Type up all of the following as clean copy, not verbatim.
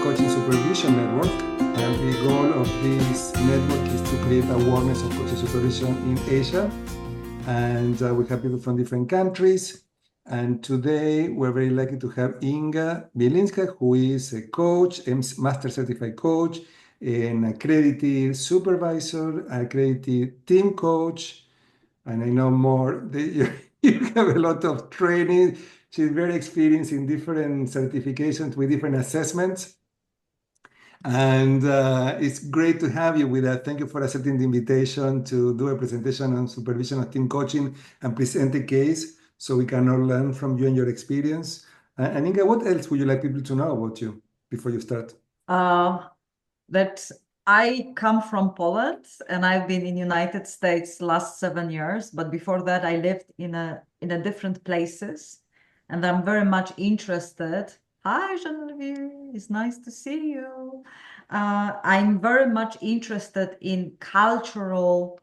Coaching Supervision Network, and the goal of this network is to create awareness of coaching supervision in Asia. And we have people from different countries. And today we're very lucky to have Inga Bielinska, who is a coach, master certified coach, an accredited supervisor, accredited team coach. And I know more that you have a lot of training. She's very experienced in different certifications with different assessments. And it's great to have you with us. Thank you for accepting the invitation to do a presentation on supervision of team coaching and present a case so we can all learn from you and your experience. And Inga, what else would you like people to know about you before you start? That I come from Poland and I've been in United States last 7 years, but before that I lived in a different places, and I'm very much interested. Hi, Genevieve, it's nice to see you. I'm very much interested in cultural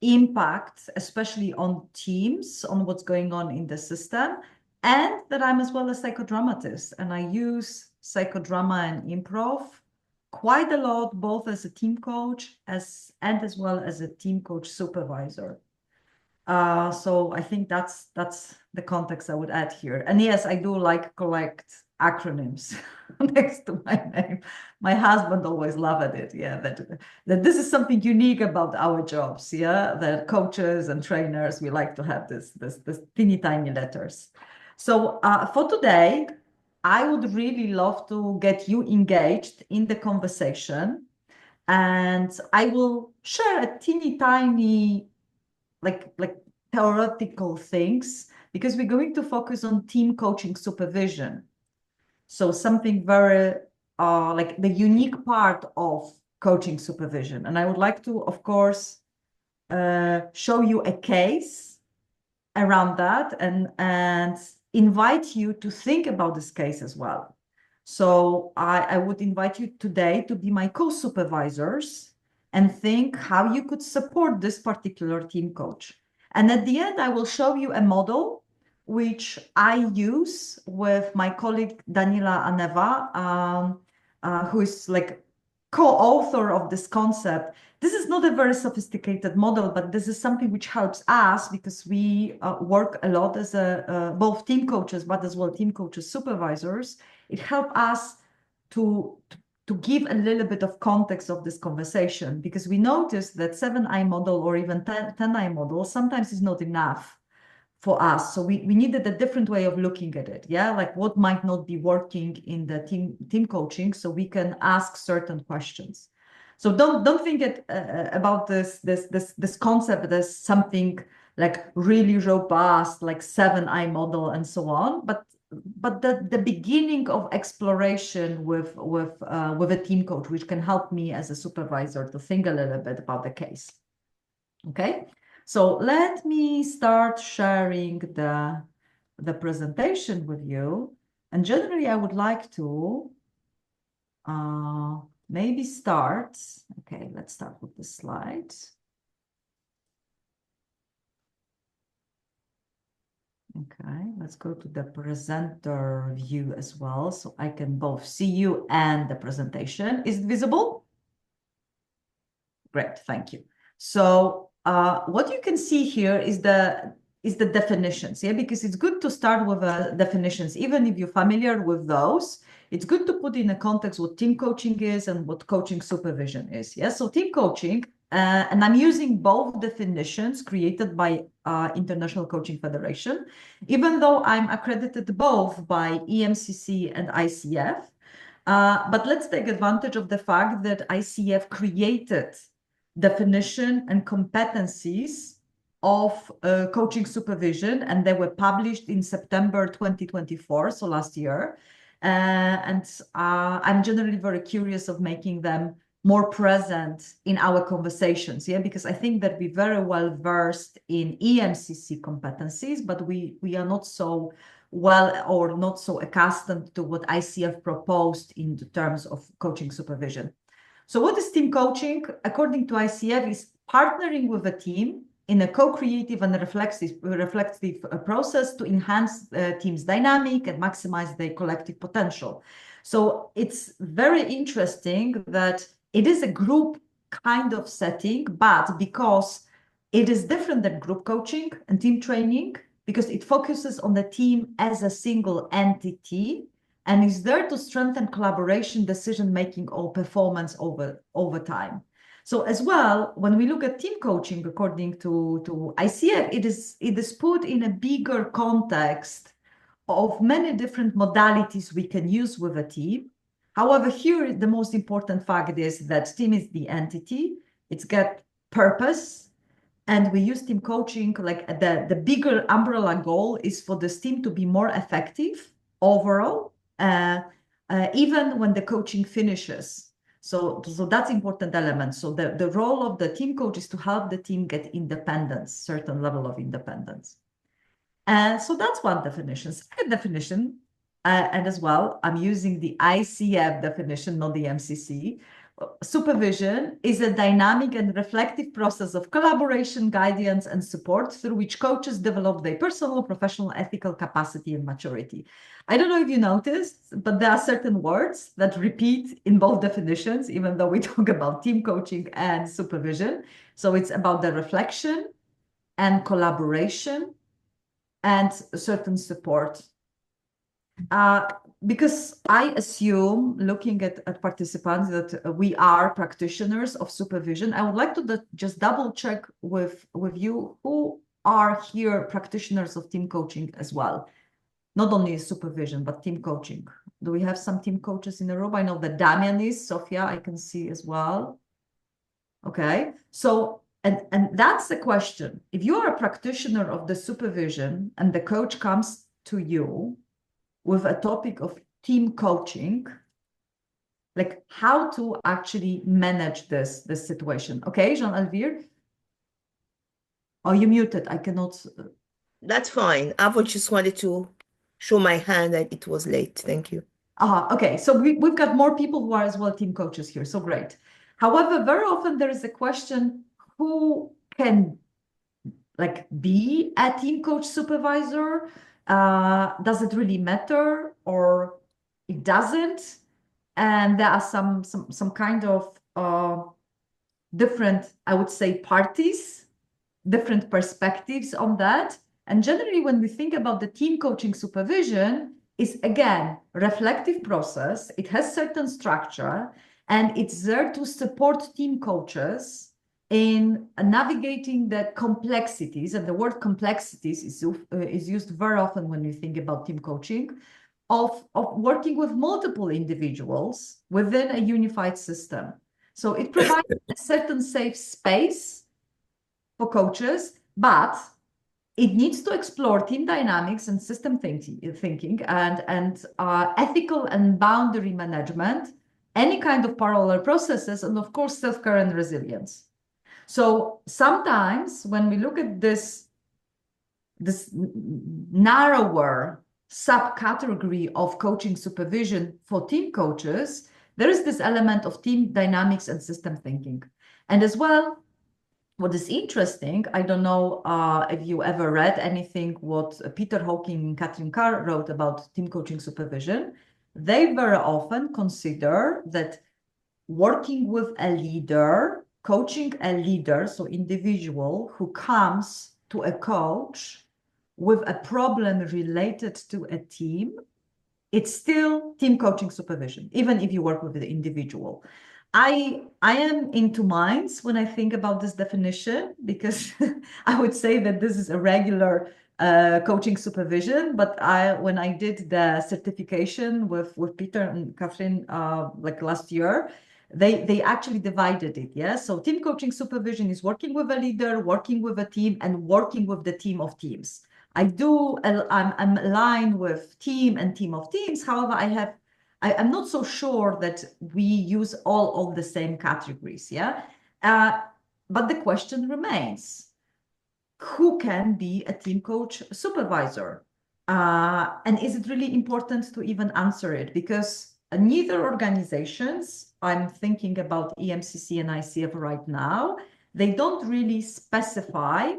impacts, especially on teams, on what's going on in the system, and that I'm as well a psychodramatist, and I use psychodrama and improv quite a lot, both as a team coach as well as a team coach supervisor. So I think that's the context I would add here. And yes, I do like collect acronyms next to my name. My husband always laughed at it. Yeah, that this is something unique about our jobs. Yeah, that coaches and trainers, we like to have this teeny tiny letters. So for today, I would really love to get you engaged in the conversation, and I will share a teeny tiny like theoretical things, because we're going to focus on team coaching supervision. So something very like the unique part of coaching supervision. And I would like to, of course, show you a case around that and invite you to think about this case as well. So I would invite you today to be my co-supervisors and think how you could support this particular team coach. And at the end, I will show you a model which I use with my colleague Daniela Aneva, who is like co-author of this concept. This is not a very sophisticated model, but this is something which helps us because we work a lot as both team coaches, but as well team coaches supervisors. It helps us to give a little bit of context of this conversation, because we noticed that 7i model or even 10i model sometimes is not enough for us. So we needed a different way of looking at it. Yeah, like what might not be working in the team coaching, so we can ask certain questions. So don't think about this concept as something like really robust, like 7i model and so on, but the beginning of exploration with a team coach, which can help me as a supervisor to think a little bit about the case. Okay, so let me start sharing the presentation with you. And generally, I would like to maybe start. Okay, let's start with the slides. Okay, let's go to the presenter view as well, so I can both see you and the presentation. Is it visible? Great, thank you. So what you can see here is the definitions, yeah, because it's good to start with definitions, even if you're familiar with those. It's good to put in a context what team coaching is and what coaching supervision is. Yeah, so team coaching, and I'm using both definitions created by International Coaching Federation, even though I'm accredited both by EMCC and ICF. But let's take advantage of the fact that ICF created definition and competencies of coaching supervision, and they were published in September 2024, so last year. And I'm generally very curious of making them more present in our conversations, yeah, because I think that we're very well versed in EMCC competencies, but we are not so well or not so accustomed to what ICF proposed in the terms of coaching supervision. So what is team coaching? According to ICF, is partnering with a team in a co-creative and reflective process to enhance the team's dynamic and maximize their collective potential. So it's very interesting that it is a group kind of setting, but because it is different than group coaching and team training, because it focuses on the team as a single entity and is there to strengthen collaboration, decision-making, or performance over time. So as well, when we look at team coaching, according to ICF, it is put in a bigger context of many different modalities we can use with a team. However, here the most important fact is that team is the entity, it's got purpose, and we use team coaching, like the bigger umbrella goal is for this team to be more effective overall, even when the coaching finishes. So that's important element. So the role of the team coach is to help the team get independence, certain level of independence. And so that's one definition. Second definition, and as well, I'm using the ICF definition, not the MCC. Supervision is a dynamic and reflective process of collaboration, guidance, and support through which coaches develop their personal, professional, ethical capacity and maturity. I don't know if you noticed, but there are certain words that repeat in both definitions, even though we talk about team coaching and supervision. So it's about the reflection and collaboration and certain support. Because I assume, looking at participants, that we are practitioners of supervision. I would like to just double check with you who are here practitioners of team coaching as well. Not only supervision, but team coaching. Do we have some team coaches in the room? I know that Damian is, Sofia, I can see as well. Okay, so and that's the question. If you are a practitioner of the supervision and the coach comes to you with a topic of team coaching, like how to actually manage this situation. Okay, Jean-Alvire? Oh, you muted. I cannot. That's fine. I just wanted to show my hand that it was late. Thank you. Okay, so we've got more people who are as well team coaches here, so great. However, very often there is a question, who can like be a team coach supervisor? Does it really matter or it doesn't? And there are some kind of different, I would say, parties, different perspectives on that. And generally, when we think about the team coaching supervision, is again reflective process. It has certain structure, and it's there to support team coaches in navigating the complexities. And the word complexities is used very often when you think about team coaching, of working with multiple individuals within a unified system. So it provides a certain safe space for coaches, but it needs to explore team dynamics and system thinking and ethical and boundary management, any kind of parallel processes, and of course, self-care and resilience. So sometimes when we look at this narrower subcategory of coaching supervision for team coaches, there is this element of team dynamics and system thinking. And as well, what is interesting, I don't know if you ever read anything what Peter Hawking and Catherine Carr wrote about team coaching supervision. They very often consider that working with a leader, coaching a leader, so individual who comes to a coach with a problem related to a team, it's still team coaching supervision, even if you work with the individual. I am in two minds when I think about this definition, because I would say that this is a regular coaching supervision, but when I did the certification with Peter and Catherine like last year, they actually divided it. Yeah, so team coaching supervision is working with a leader, working with a team, and working with the team of teams. I'm aligned with team and team of teams. However, I'm not so sure that we use all of the same categories. Yeah, but the question remains: who can be a team coach supervisor? And is it really important to even answer it? Because neither organizations, I'm thinking about EMCC and ICF right now, they don't really specify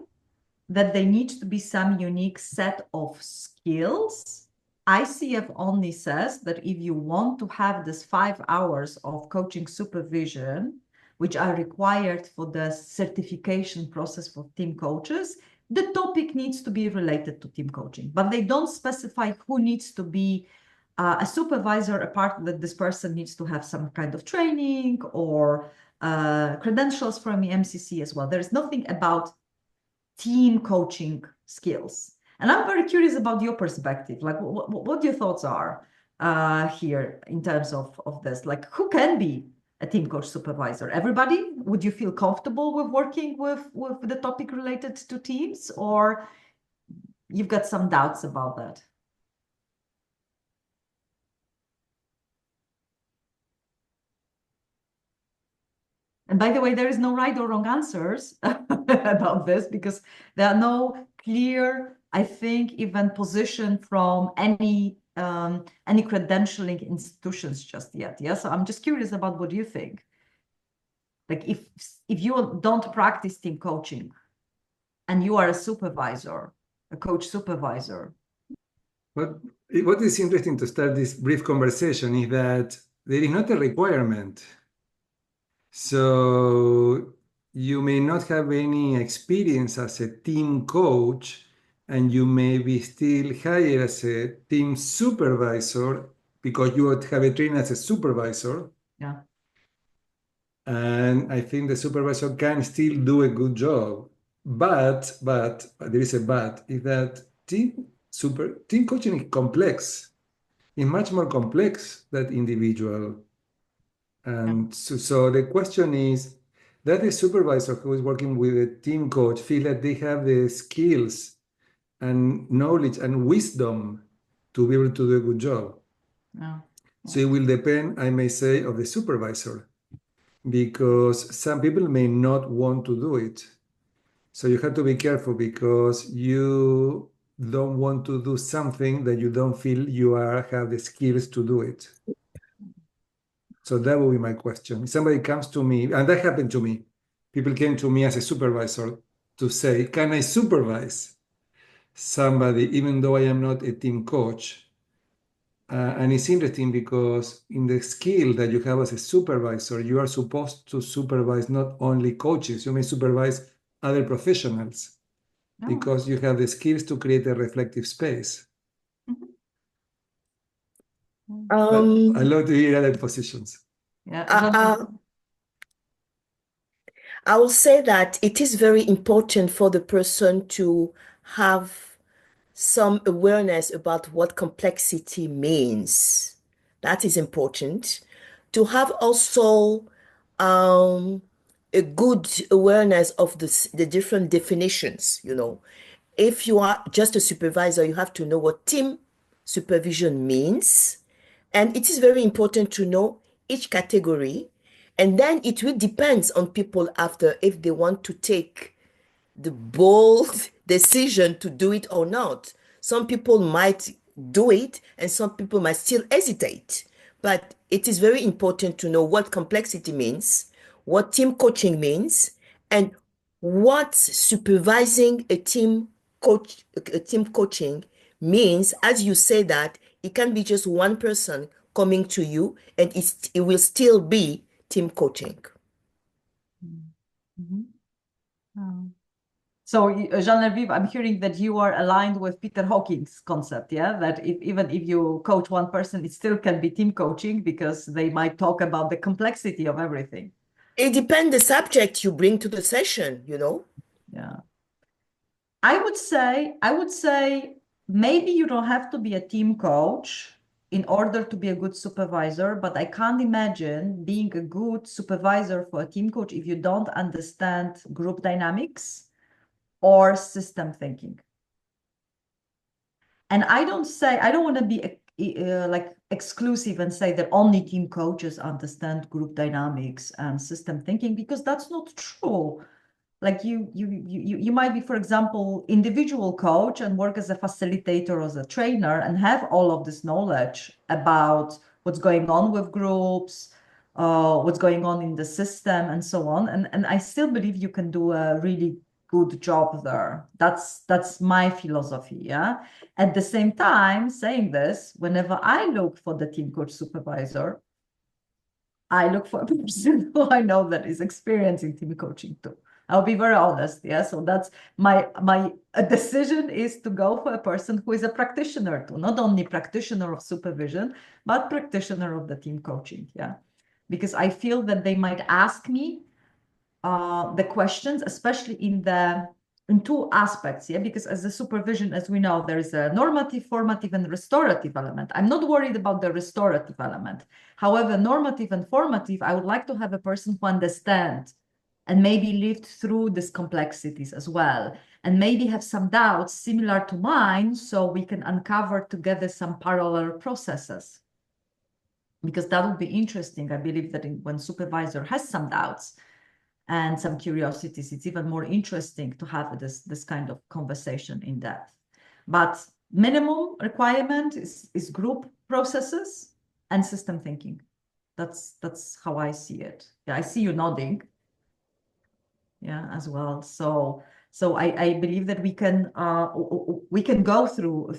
that they need to be some unique set of skills ICF only says that if you want to have this 5 hours of coaching supervision, which are required for the certification process for team coaches, the topic needs to be related to team coaching, but they don't specify who needs to be a supervisor, apart that this person needs to have some kind of training or credentials from the MCC as well. There is nothing about team coaching skills. And I'm very curious about your perspective, like what your thoughts are here in terms of this. Like, who can be a team coach supervisor? Everybody? Would you feel comfortable with working with the topic related to teams, or you've got some doubts about that? And by the way, there is no right or wrong answers about this, because there are no clear, I think, even position from any credentialing institutions just yet. Yeah, so I'm just curious about what you think. Like, if you don't practice team coaching and you are a supervisor, a coach supervisor. What is interesting to start this brief conversation is that there is not a requirement. So you may not have any experience as a team coach, and you may be still hired as a team supervisor because you have a training as a supervisor. Yeah. And I think the supervisor can still do a good job. But there is a but, is that team coaching is complex. It's much more complex than individual. And so the question is that the supervisor who is working with a team coach feel that they have the skills and knowledge and wisdom to be able to do a good job. Yeah. So it will depend, I may say, of the supervisor, because some people may not want to do it. So you have to be careful, because you don't want to do something that you don't feel you have the skills to do it. So that would be my question. If somebody comes to me, and that happened to me, people came to me as a supervisor to say, can I supervise somebody even though I am not a team coach? And it's interesting because in the skill that you have as a supervisor, you are supposed to supervise not only coaches, you may supervise other professionals, because you have the skills to create a reflective space. I love to hear other positions. Yeah. I will say that it is very important for the person to have some awareness about what complexity means. That is important. To have also a good awareness of the different definitions, you know. If you are just a supervisor, you have to know what team supervision means. And it is very important to know each category. And then it will depend on people after if they want to take the bold decision to do it or not. Some people might do it and some people might still hesitate. But it is very important to know what complexity means, what team coaching means, and what supervising a team coaching means. As you say that, it can be just one person coming to you and it will still be team coaching. So, Genevieve, I'm hearing that you are aligned with Peter Hawking's concept, yeah? That even if you coach one person, it still can be team coaching, because they might talk about the complexity of everything. It depends the subject you bring to the session, you know? Yeah. I would say maybe you don't have to be a team coach in order to be a good supervisor, but I can't imagine being a good supervisor for a team coach if you don't understand group dynamics or system thinking. And I don't want to be like exclusive and say that only team coaches understand group dynamics and system thinking, because that's not true. Like you might be, for example, individual coach and work as a facilitator or as a trainer and have all of this knowledge about what's going on with groups, what's going on in the system and so on. And I still believe you can do a really good job there. That's my philosophy, yeah. At the same time, saying this, whenever I look for the team coach supervisor, I look for a person who I know that is experienced in team coaching too. I'll be very honest, yeah. So that's my decision is to go for a person who is a practitioner too, not only practitioner of supervision, but practitioner of the team coaching, yeah. Because I feel that they might ask me the questions, especially in two aspects, yeah, because as a supervision, as we know, there is a normative, formative, and restorative element. I'm not worried about the restorative element. However, normative and formative, I would like to have a person who understands and maybe lived through these complexities as well, and maybe have some doubts similar to mine, so we can uncover together some parallel processes. Because that would be interesting. I believe that when supervisor has some doubts and some curiosities, it's even more interesting to have this kind of conversation in depth. But minimum requirement is group processes and system thinking. That's how I see it. Yeah, I see you nodding. Yeah, as well. So I believe that we can go through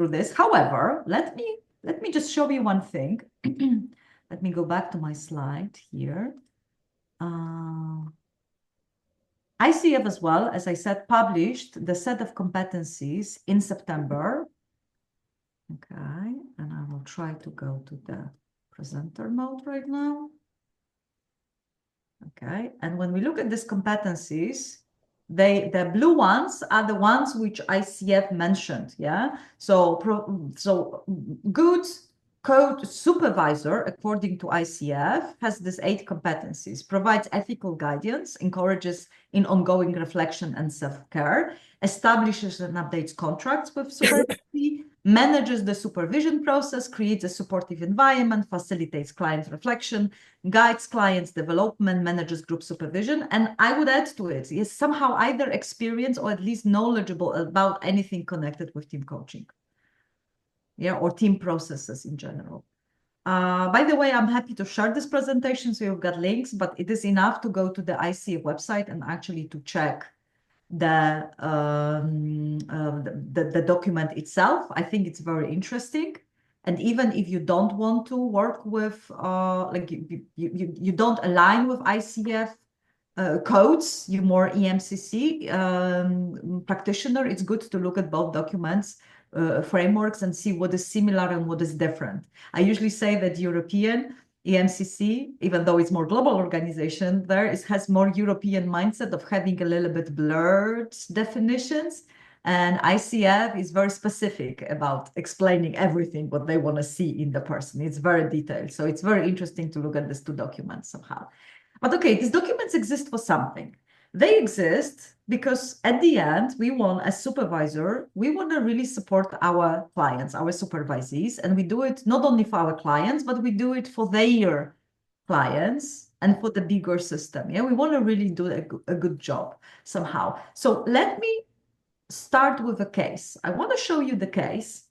this. However, let me just show you one thing. Let me go back to my slide here. ICF as well, as I said, published the set of competencies in September. Okay, and I will try to go to the presenter mode right now. Okay, and when we look at these competencies, the blue ones are the ones which ICF mentioned, yeah? So good code supervisor, according to ICF, has these 8 competencies: provides ethical guidance, encourages in ongoing reflection and self-care, establishes and updates contracts with supervision, manages the supervision process, creates a supportive environment, facilitates client reflection, guides clients' development, manages group supervision. And I would add to it, is somehow either experienced or at least knowledgeable about anything connected with team coaching. Yeah, or team processes in general. By the way, I'm happy to share this presentation, so you've got links, but it is enough to go to the ICF website and actually to check the document itself. I think it's very interesting. And even if you don't want to work with, like you don't align with ICF codes, you're more EMCC practitioner, it's good to look at both documents, frameworks, and see what is similar and what is different. I usually say that European EMCC, even though it's more global organization, has more European mindset of having a little bit blurred definitions. And ICF is very specific about explaining everything what they want to see in the person. It's very detailed. So it's very interesting to look at these two documents somehow. But okay, these documents exist for something. They exist because at the end, we want, as supervisor, we want to really support our clients, our supervisees, and we do it not only for our clients, but we do it for their clients and for the bigger system. Yeah, we want to really do a good job somehow. So let me start with a case. I want to show you the case.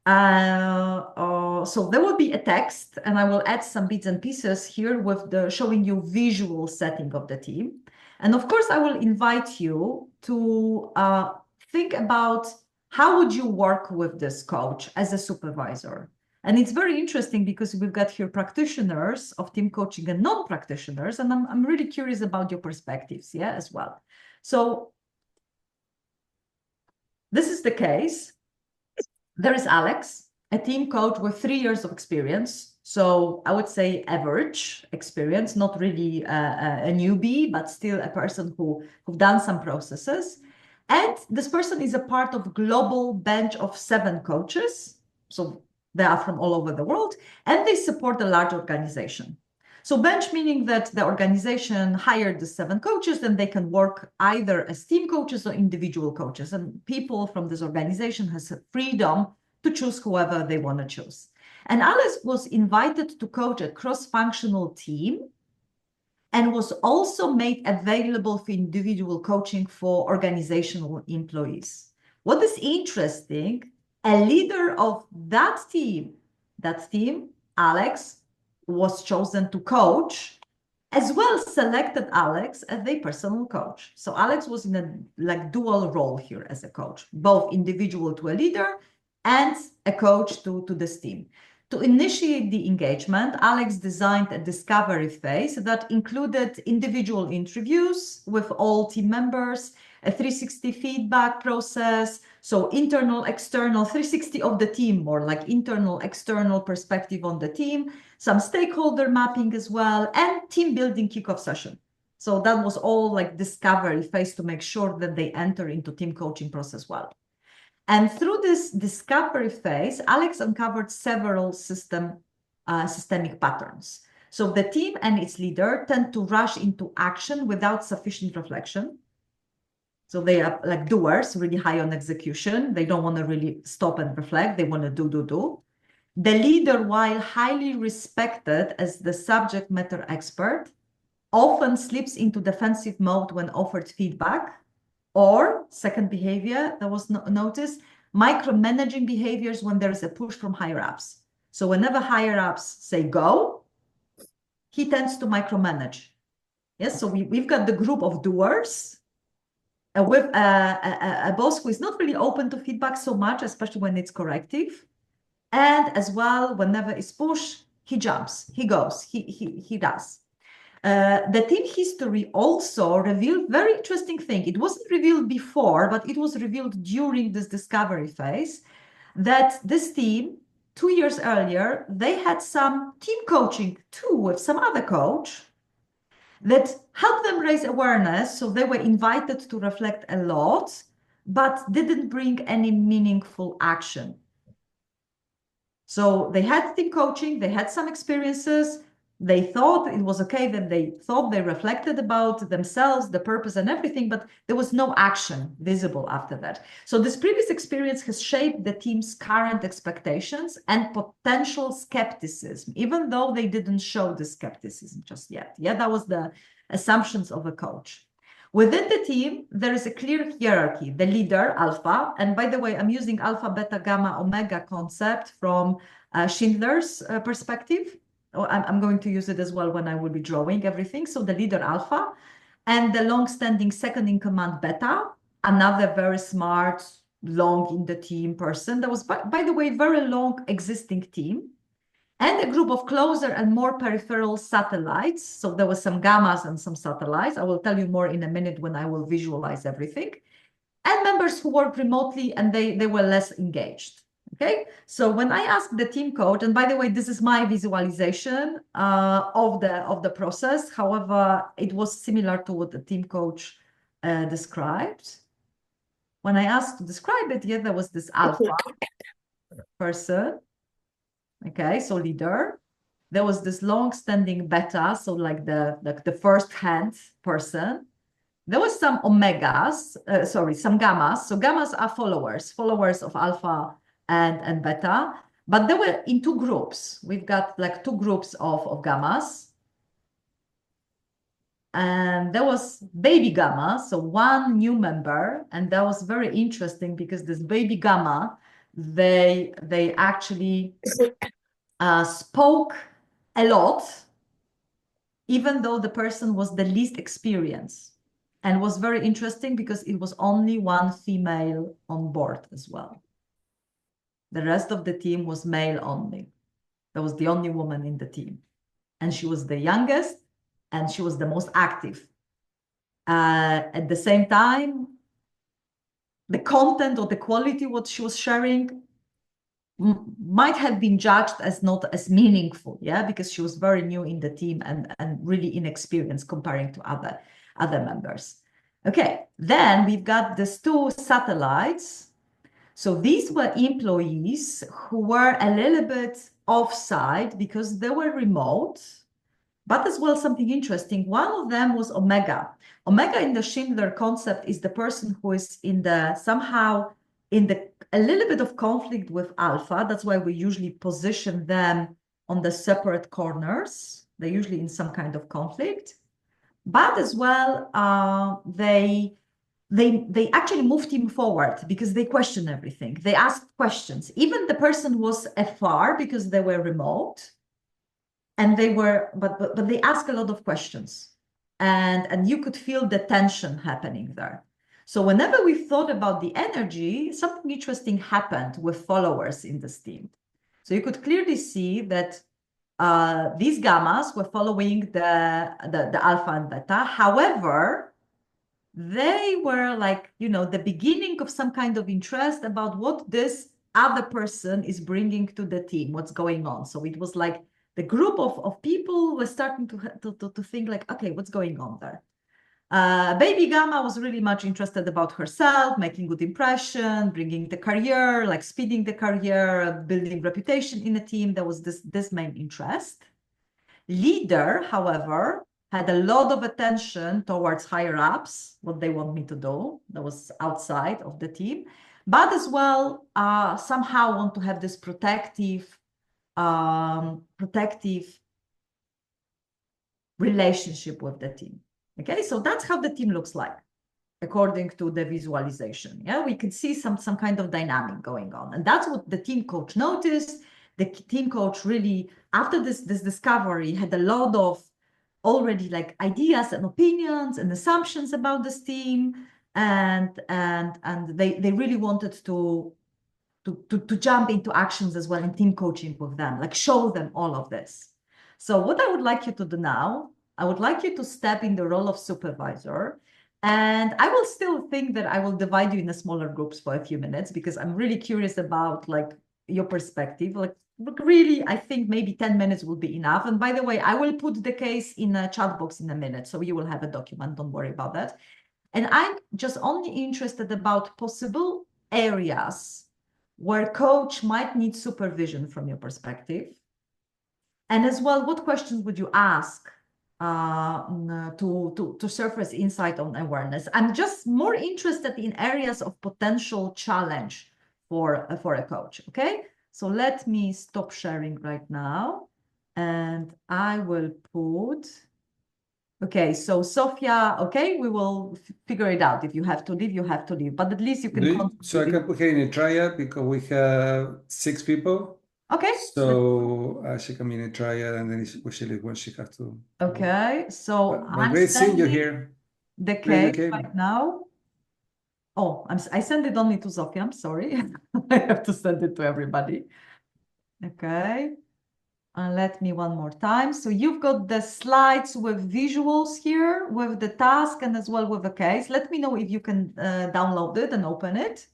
So there will be a text, and I will add some bits and pieces here with the showing you visual setting of the team. And of course, I will invite you to think about how would you work with this coach as a supervisor. And it's very interesting because we've got here practitioners of team coaching and non-practitioners, and I'm really curious about your perspectives, yeah, as well. So this is the case. There is Alex, a team coach with 3 years of experience. So I would say average experience, not really a newbie, but still a person who've done some processes. And this person is a part of global bench of 7 coaches. So they are from all over the world, and they support a large organization. So bench meaning that the organization hired the 7 coaches, and they can work either as team coaches or individual coaches. And people from this organization has freedom to choose whoever they want to choose. And Alice was invited to coach a cross-functional team and was also made available for individual coaching for organizational employees. What is interesting, a leader of that team, Alex, was chosen to coach as well selected Alex as their personal coach. So Alex was in a like dual role here as a coach, both individual to a leader and a coach to this team. To initiate the engagement, Alex designed a discovery phase that included individual interviews with all team members, a 360 feedback process, so internal, external, 360 of the team, more like internal, external perspective on the team, some stakeholder mapping as well, and team building kickoff session. So that was all like discovery phase to make sure that they enter into team coaching process well. And through this discovery phase, Alex uncovered several systemic patterns. So the team and its leader tend to rush into action without sufficient reflection. So they are like doers, really high on execution. They don't want to really stop and reflect. They want to do. The leader, while highly respected as the subject matter expert, often slips into defensive mode when offered feedback. Or second behavior that was noticed, micromanaging behaviors when there is a push from higher ups. So whenever higher ups say go, he tends to micromanage. Yes, so we've got the group of doers with a boss who is not really open to feedback so much, especially when it's corrective. And as well, whenever it's push, he jumps, he goes, he does. The team history also revealed very interesting thing. It wasn't revealed before, but it was revealed during this discovery phase that this team, 2 years earlier, they had some team coaching too with some other coach that helped them raise awareness. So they were invited to reflect a lot, but didn't bring any meaningful action. So they had team coaching, they had some experiences, they thought it was okay, that they thought they reflected about themselves, the purpose and everything, but there was no action visible after that. So this previous experience has shaped the team's current expectations and potential skepticism, even though they didn't show the skepticism just yet. Yeah, that was the assumptions of a coach. Within the team, there is a clear hierarchy, the leader, alpha, and by the way, I'm using alpha, beta, gamma, omega concept from Schindler's perspective. I'm going to use it as well when I will be drawing everything. So the leader, alpha, and the long-standing second in command, beta, another very smart, long in the team person. That was, by the way, very long existing team. And a group of closer and more peripheral satellites. So there was some gammas and some satellites. I will tell you more in a minute when I will visualize everything. And members who work remotely and they were less engaged. Okay, so when I asked the team coach, and by the way, this is my visualization of the process. However, it was similar to what the team coach described. When I asked to describe it, yeah, there was this alpha person. Okay, so leader. There was this long-standing beta, so like the first-hand person. There was some omegas, some gammas. So gammas are followers of alpha and beta. But they were in two groups. We've got like two groups of gammas. And there was baby gamma, so one new member. And that was very interesting because this baby gamma, they actually spoke a lot, even though the person was the least experienced, and was very interesting because it was only one female on board as well. The rest of the team was male only. That was the only woman in the team. And she was the youngest and she was the most active. At the same time, the content or the quality what she was sharing might have been judged as not as meaningful, yeah, because she was very new in the team and really inexperienced comparing to other members. Okay, then we've got these two satellites. So these were employees who were a little bit offside because they were remote, but as well something interesting. One of them was Omega. Omega in the Schindler concept is the person who is somehow in a little bit of conflict with alpha. That's why we usually position them on the separate corners. They're usually in some kind of conflict. But as well, they actually moved him forward because they questioned everything. They asked questions. Even the person was afar because they were remote. and they were, but they asked a lot of questions, and you could feel the tension happening there. So whenever we thought about the energy, something interesting happened with followers in this team. So you could clearly see that these gammas were following the alpha and beta. However, they were like, you know, the beginning of some kind of interest about what this other person is bringing to the team, what's going on. So it was like the group of people were starting to think like, okay, what's going on there? Baby Gamma was really much interested about herself, making good impression, bringing the career, like speeding the career, building reputation in a team. There was this main interest. Leader, however, had a lot of attention towards higher ups, what they want me to do. That was outside of the team, but as well, somehow want to have this protective relationship with the team. Okay, so that's how the team looks like according to the visualization. Yeah, we can see some kind of dynamic going on, and that's what the team coach noticed. The team coach really, after this discovery, had a lot of already like ideas and opinions and assumptions about this team, and they really wanted to jump into actions as well in team coaching with them, like show them all of this. So what I would like you to do now, I would like you to step in the role of supervisor, and I will still think that I will divide you in smaller groups for a few minutes because I'm really curious about like your perspective. Like really, I think maybe 10 minutes will be enough. And by the way, I will put the case in a chat box in a minute, so you will have a document, don't worry about that. And I'm just only interested about possible areas where coach might need supervision from your perspective. And as well, what questions would you ask to surface insight on awareness? I'm just more interested in areas of potential challenge for a coach, okay? So let me stop sharing right now, and I will put, okay, so Sophia, okay, we will figure it out. If you have to leave, you have to leave, but at least you can So I can put her in a triad because we have 6 people. Okay. So she can be in a triad, and then she leave when she has to. Okay, so But I'm great seeing you sending here. the Great, cake right now. Oh, I send it only to Sophia. I'm sorry. I have to send it to everybody. Okay. And let me one more time. So you've got the slides with visuals here, with the task and as well with the case. Let me know if you can download it and open it.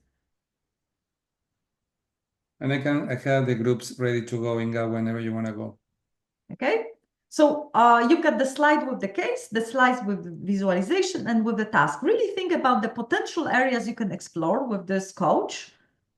And I have the groups ready to go, Inga, whenever you want to go. Okay. So you've got the slide with the case, the slides with visualization, and with the task. Really think about the potential areas you can explore with this coach.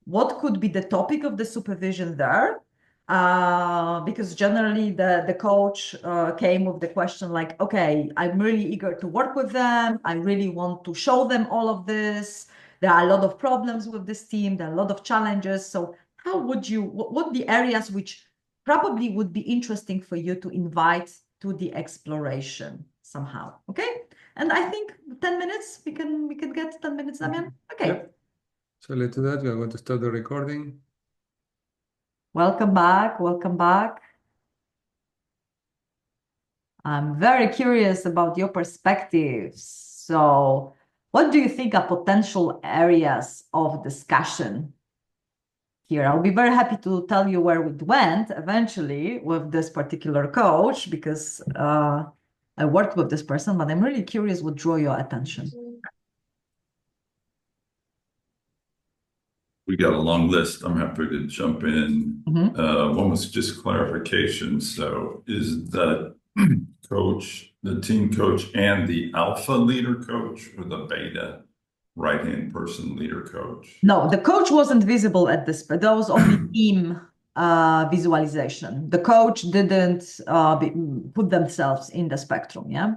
What could be the topic of the supervision there? Because generally the coach came with the question like, okay, I'm really eager to work with them. I really want to show them all of this. There are a lot of problems with this team. There are a lot of challenges. So how would you, what the areas which probably would be interesting for you to invite to the exploration somehow, okay? And I think 10 minutes, we can get 10 minutes, Damian? Okay. Yep. So let's do that. We are going to start the recording. Welcome back, welcome back. I'm very curious about your perspectives. So what do you think are potential areas of discussion here? I'll be very happy to tell you where it went eventually with this particular coach because I worked with this person, but I'm really curious what drew your attention. We got a long list. I'm happy to jump in. One was just clarification. So is the coach, the team coach and the alpha leader coach or the beta right-hand person leader coach? No, the coach wasn't visible at this, but that was only team visualization. The coach didn't put themselves in the spectrum, yeah?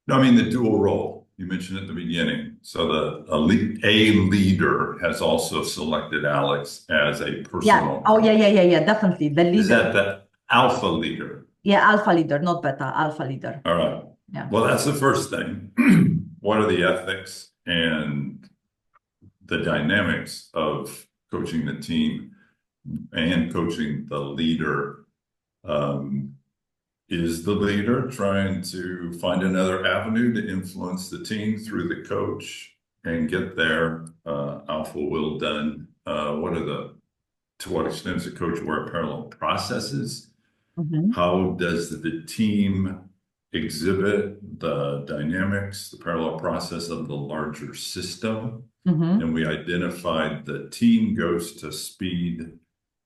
No, I mean the dual role. You mentioned at the beginning. So a leader has also selected Alex as a personal. Yeah. Oh, yeah, definitely. The leader. Is that the alpha leader? Yeah, alpha leader, not beta, alpha leader. All right. Yeah. Well, that's the first thing. What are the ethics and the dynamics of coaching the team and coaching the leader is the leader trying to find another avenue to influence the team through the coach and get their alpha will done? To what extent does the coach wear parallel processes? How does the team exhibit the dynamics, the parallel process of the larger system? And we identified the team goes to speed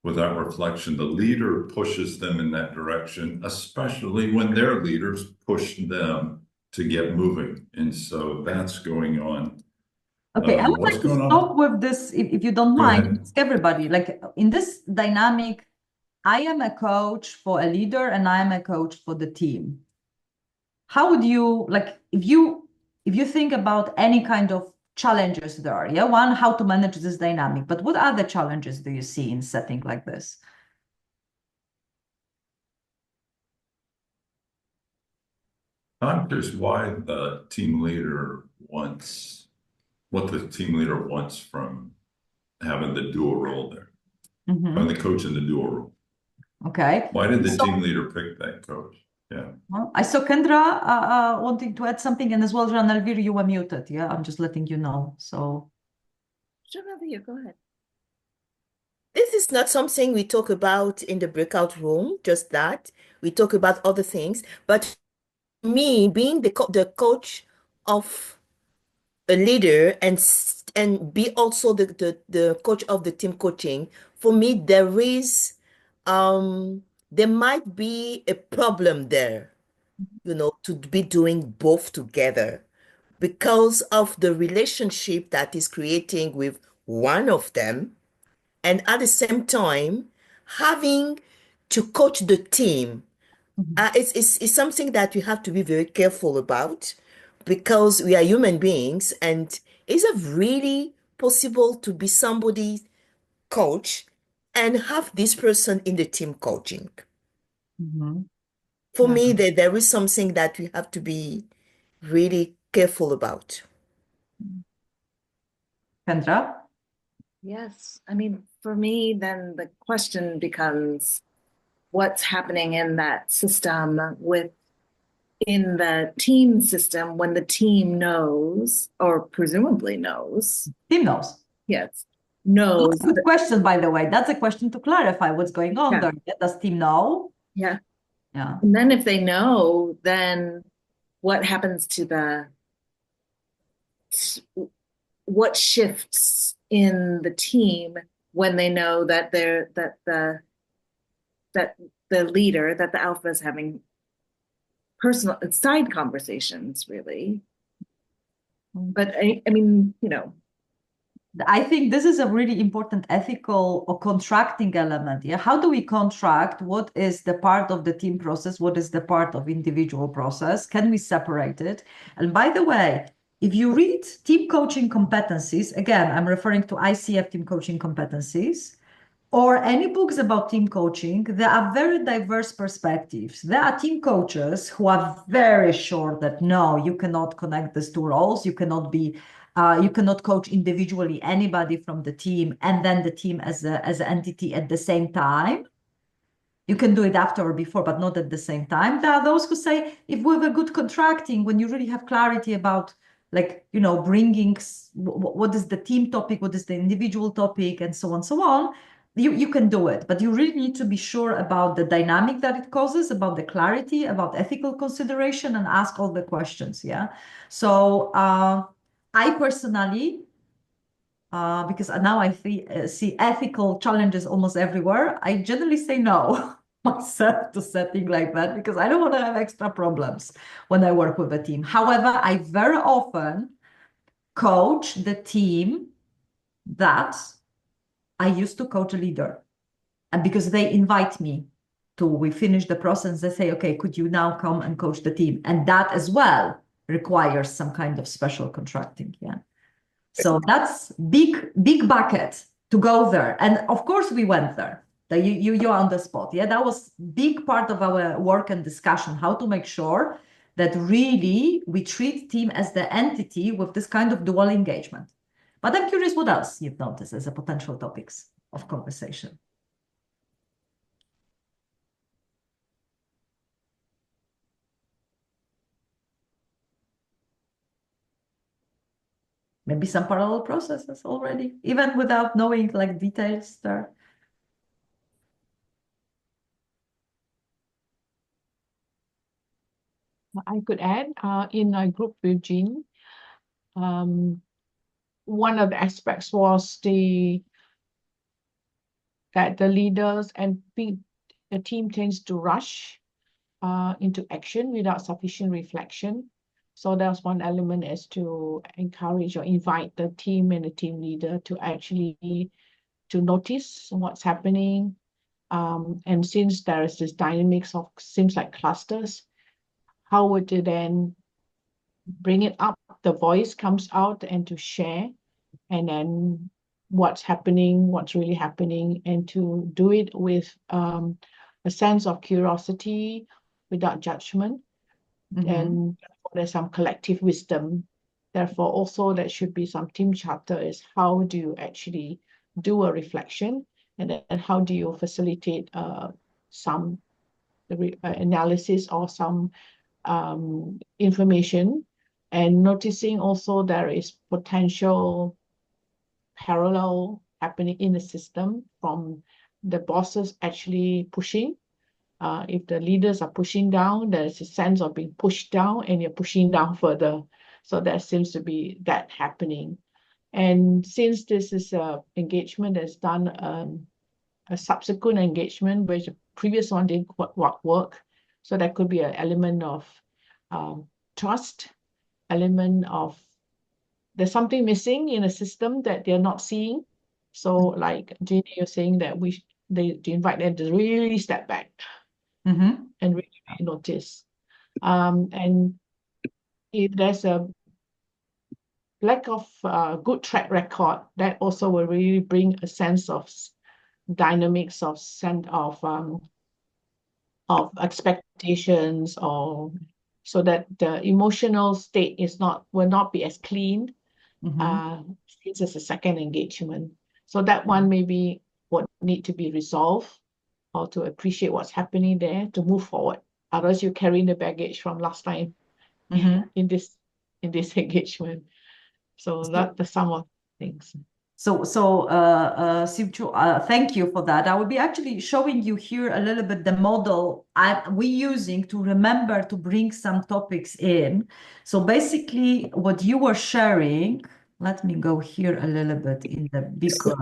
without reflection. The leader pushes them in that direction, especially when their leaders push them to get moving. And so that's going on. Okay, I would what's like to going on? stop with this, if you don't Go mind, ahead. ask everybody, like in this dynamic, I am a coach for a leader and I am a coach for the team. How would you, like, if you think about any kind of challenges there, yeah, one, how to manage this dynamic, but what other challenges do you see in setting like this? I'm curious why the team leader wants, what the team leader wants from having the dual role there, having the coach in the dual role. Okay. Why did the team leader pick that coach? Yeah. Well, I saw Kendra wanting to add something, and as well, Jean Elvire, you were muted. Yeah, I'm just letting you know. So, Jean Elvire, go ahead. This is not something we talk about in the breakout room, just that. We talk about other things. But me, being the coach of a leader and be also the coach of the team coaching, for me, there might be a problem there, to be doing both together because of the relationship that is creating with one of them. And at the same time, having to coach the team, it's something that we have to be very careful about because we are human beings. And is it really possible to be somebody's coach and have this person in the team coaching? For me, there is something that we have to be really careful about. Kendra? Yes. I mean, for me, then the question becomes what's happening in that system in the team system when the team knows, or presumably knows. Team knows. Yes. Knows. Good question, by the way. That's a question to clarify what's going on there. Does team know? Yeah. Yeah. And then if they know, then what happens to what shifts in the team when they know that the leader, that the alpha is having personal side conversations, really. But I mean, I think this is a really important ethical or contracting element. Yeah. How do we contract? What is the part of the team process? What is the part of individual process? Can we separate it? And by the way, if you read team coaching competencies, again, I'm referring to ICF team coaching competencies, or any books about team coaching, there are very diverse perspectives. There are team coaches who are very sure that no, you cannot connect these two roles. You cannot coach individually anybody from the team and then the team as an entity at the same time. You can do it after or before, but not at the same time. There are those who say, if we have a good contracting, when you really have clarity about, like, bringing what is the team topic, what is the individual topic, and so on, you can do it. But you really need to be sure about the dynamic that it causes, about the clarity, about ethical consideration, and ask all the questions. Yeah. So I personally, because now I see ethical challenges almost everywhere, I generally say no myself to setting like that because I don't want to have extra problems when I work with a team. However, I very often coach the team that I used to coach a leader. And because they invite me we finish the process, they say, okay, could you now come and coach the team? And that as well requires some kind of special contracting. Yeah. So that's big bucket to go there. And of course we went there. You're on the spot. Yeah, that was big part of our work and discussion, how to make sure that really we treat team as the entity with this kind of dual engagement. But I'm curious what else you've noticed as a potential topics of conversation. maybe some parallel processes already, even without knowing like details there. I could add, in a group with Jean, one of the aspects was that the leaders and the team tends to rush into action without sufficient reflection. So that's one element, is to encourage or invite the team and the team leader to actually to notice what's happening. And since there is this dynamics of seems like clusters, how would you then bring it up? The voice comes out and to share, and then what's happening, what's really happening, and to do it with a sense of curiosity without judgment. And there's some collective wisdom. Therefore, also there should be some team charter, is how do you actually do a reflection, and then how do you facilitate some analysis or some information, and noticing also there is potential parallel happening in the system from the bosses actually pushing. If the leaders are pushing down, there's a sense of being pushed down, and you're pushing down further. So there seems to be that happening. And since this is an engagement that's done, a subsequent engagement, which the previous one didn't work, so there could be an element of trust, element of there's something missing in a system that they're not seeing. So like Jeannie, you're saying that they invite them to really step back and really notice. And if there's a lack of good track record, that also will really bring a sense of dynamics of expectations, or so that the emotional state will not be as clean since it's a second engagement. So that one maybe would need to be resolved, or to appreciate what's happening there to move forward. Otherwise, you're carrying the baggage from last time in this engagement. So that's some of the things. So, Sivchu, thank you for that. I will be actually showing you here a little bit the model we're using to remember to bring some topics in. So basically what you were sharing, let me go here a little bit in the bigger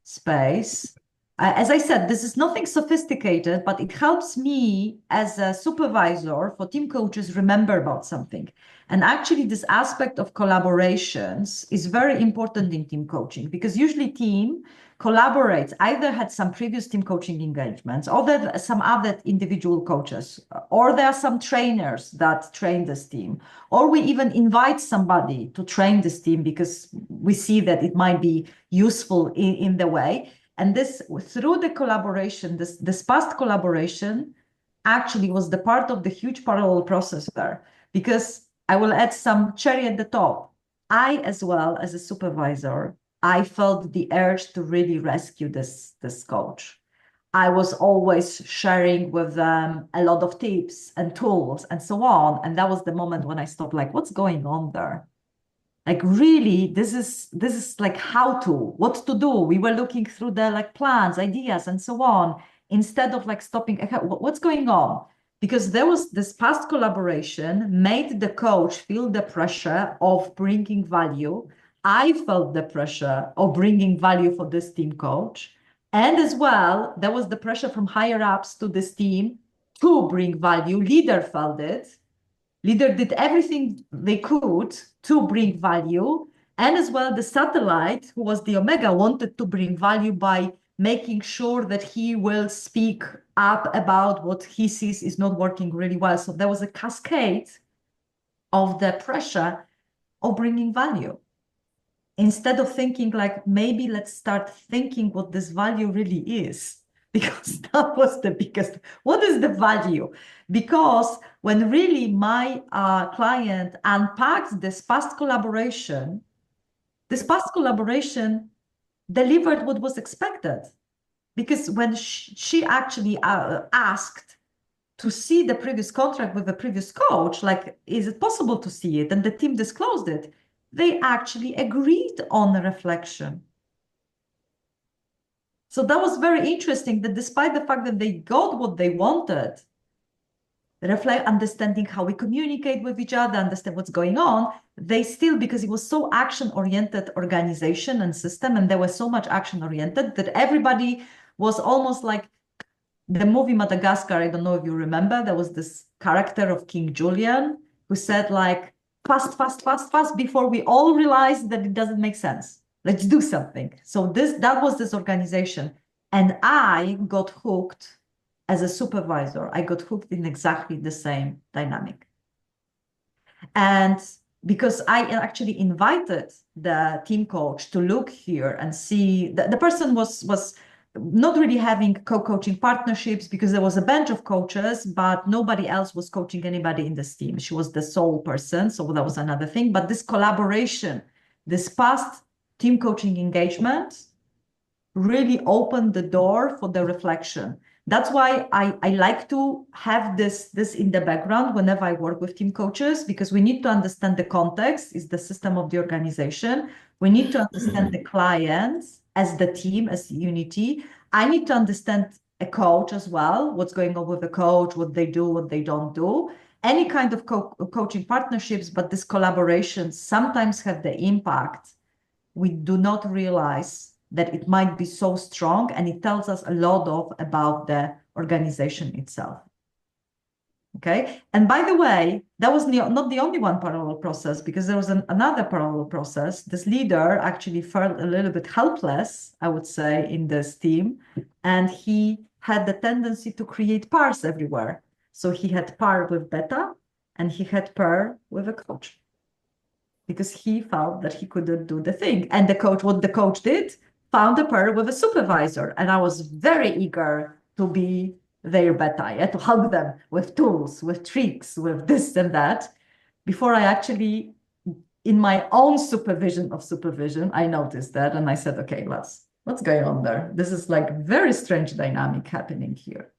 space. As I said, this is nothing sophisticated, but it helps me as a supervisor for team coaches remember about something. And actually, this aspect of collaborations is very important in team coaching, because usually team collaborates, either had some previous team coaching engagements, or there are some other individual coaches, or there are some trainers that train this team, or we even invite somebody to train this team because we see that it might be useful in the way. And this, through the collaboration, this past collaboration actually was the part of the huge parallel process there, because I will add some cherry at the top. I, as well as a supervisor, I felt the urge to really rescue this coach. I was always sharing with them a lot of tips and tools and so on. And that was the moment when I stopped, like, what's going on there? Like, really, this is like what to do. We were looking through the like plans, ideas, and so on, instead of like stopping, what's going on? Because there was this past collaboration made the coach feel the pressure of bringing value. I felt the pressure of bringing value for this team coach. And as well, there was the pressure from higher ups to this team to bring value. Leader felt it. Leader did everything they could to bring value. And as well, the satellite, who was the Omega, wanted to bring value by making sure that he will speak up about what he sees is not working really well. So there was a cascade of the pressure of bringing value. Instead of thinking like, maybe let's start thinking what this value really is. Because that was the biggest, what is the value? Because when really my client unpacked this past collaboration delivered what was expected. Because when she actually asked to see the previous contract with the previous coach, like, is it possible to see it? And the team disclosed it. they actually agreed on the reflection. So that was very interesting, that despite the fact that they got what they wanted, reflect, understanding how we communicate with each other, understand what's going on, they still, because it was so action-oriented organization and system, and there was so much action-oriented, that everybody was almost like the movie Madagascar. I don't know if you remember, there was this character of King Julian who said like, fast, fast, fast, fast, before we all realized that it doesn't make sense. Let's do something. So that was this organization. And I got hooked as a supervisor. I got hooked in exactly the same dynamic. And because I actually invited the team coach to look here and see, the person was not really having co-coaching partnerships, because there was a bench of coaches, but nobody else was coaching anybody in this team. She was the sole person, so that was another thing. But this collaboration, this past team coaching engagement really opened the door for the reflection. That's why I like to have this in the background whenever I work with team coaches, because we need to understand the context, is the system of the organization. We need to understand the clients as the team, as unity. I need to understand a coach as well, what's going on with the coach, what they do, what they don't do. Any kind of coaching partnerships, but these collaborations sometimes have the impact we do not realize that it might be so strong, and it tells us a lot about the organization itself. Okay, and by the way, that was not the only one parallel process, because there was another parallel process. This leader actually felt a little bit helpless, I would say, in this team, and he had the tendency to create pairs everywhere. So he had pair with beta, and he had pair with a coach, because he felt that he couldn't do the thing. And what the coach did, found a pair with a supervisor. And I was very eager to be their beta, to help them with tools, with tricks, with this and that. Before I actually, in my own supervision, I noticed that, and I said, okay, what's going on there? This is like very strange dynamic happening here.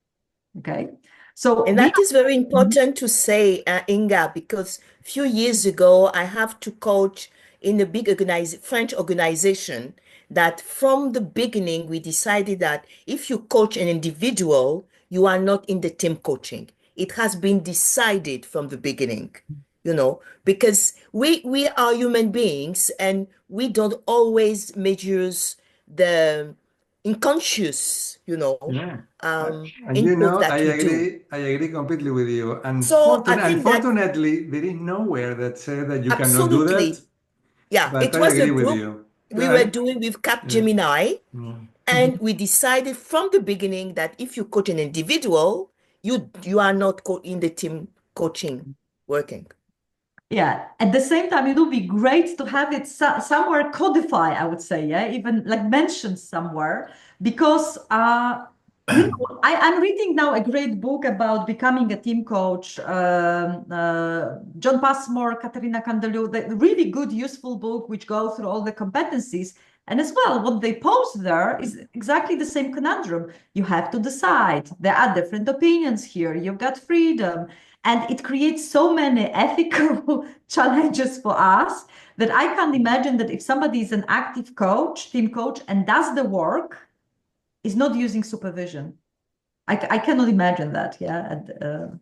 Okay. So, and that is very important to say, Inga, because a few years ago, I have to coach in a big French organization, that from the beginning, we decided that if you coach an individual, you are not in the team coaching. It has been decided from the beginning, because we are human beings, and we don't always measure the unconscious, Yeah. And input that I we agree. do. I agree completely with you. And So I think unfortunately, there is nowhere that says that you cannot do absolutely, that. yeah, But it I was a agree with group you. we were doing with Capgemini, Yeah. and we decided from the beginning that if you coach an individual, you are not in the team coaching working. Yeah, at the same time, it would be great to have it somewhere codify, I would say, yeah, even like mentioned somewhere, because I'm reading now a great book about becoming a team coach. John Passmore, Katerina Candelou, the really good, useful book, which go through all the competencies. And as well, what they pose there is exactly the same conundrum. You have to decide. There are different opinions here. You've got freedom. And it creates so many ethical challenges for us that I can't imagine that if somebody is an active coach, team coach, and does the work, is not using supervision. I cannot imagine that. Yeah. And,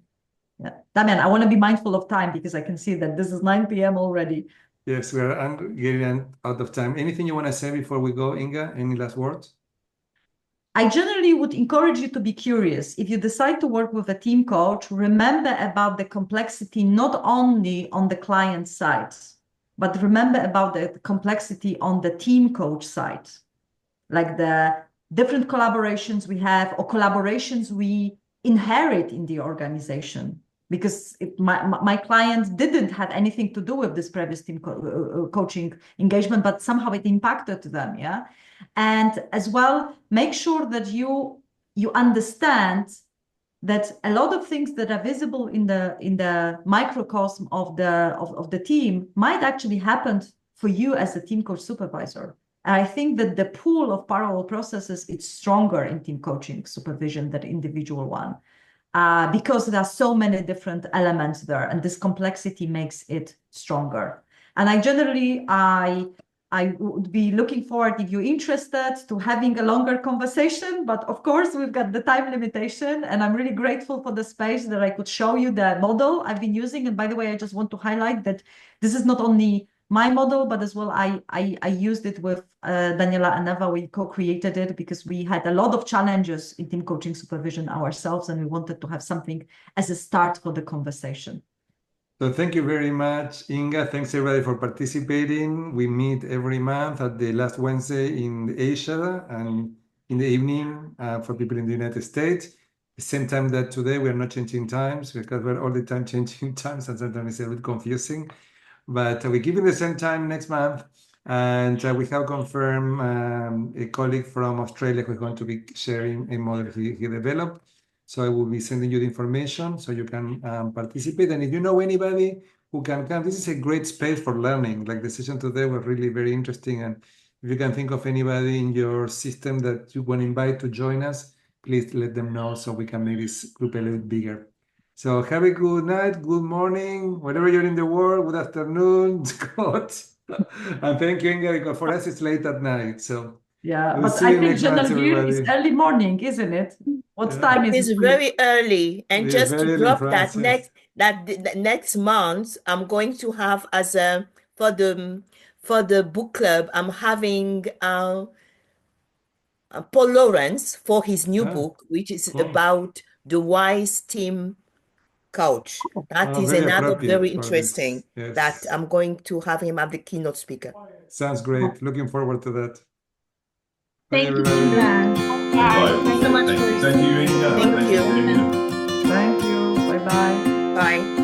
yeah. Damian, I want to be mindful of time, because I can see that this is 9 p.m. already. Yes, we are getting out of time. Anything you want to say before we go, Inga? Any last words? I generally would encourage you to be curious. If you decide to work with a team coach, remember about the complexity, not only on the client side, but remember about the complexity on the team coach side, like the different collaborations we have, or collaborations we inherit in the organization. Because my client didn't have anything to do with this previous team coaching engagement, but somehow it impacted them, yeah? And as well, make sure that you understand that a lot of things that are visible in the microcosm of the team might actually happen for you as a team coach supervisor. And I think that the pool of parallel processes is stronger in team coaching supervision than individual one, because there are so many different elements there, and this complexity makes it stronger. And I would be looking forward, if you're interested, to having a longer conversation. But of course, we've got the time limitation, and I'm really grateful for the space that I could show you the model I've been using. And by the way, I just want to highlight that this is not only my model, but as well, I used it with Daniela and Eva. We co-created it because we had a lot of challenges in team coaching supervision ourselves, and we wanted to have something as a start for the conversation. So thank you very much, Inga. Thanks everybody for participating. We meet every month at the last Wednesday in Asia and in the evening for people in the United States. The same time that today, we are not changing times because we're all the time changing times, and sometimes it's a bit confusing. But we keep it the same time next month. And we have confirmed a colleague from Australia who is going to be sharing a model he developed. So I will be sending you the information so you can participate. And if you know anybody who can come, this is a great space for learning. Like the session today was really very interesting. And if you can think of anybody in your system that you want to invite to join us, please let them know so we can make this group a little bit bigger. So have a good night, good morning, wherever you're in the world, good afternoon, God. And thank you, Inga, because for us it's late at night. So yeah, we'll but see I you think next month, General is everybody. early morning, isn't it? What time is It's it? very early, and It's just very to early in drop France, yes. that next month, I'm going to have as a for the book club, I'm having Paul Lawrence for his new book, which is cool. about the wise team coach. That is Very another appropriate very for interesting this. that Yes. I'm going to have him as the keynote speaker. Sounds great. Looking forward to that. Bye, Thank you, everybody. Inga. Bye. Thanks so much for Thank you, Inga. Thank you. Thank you. Bye-bye. Bye.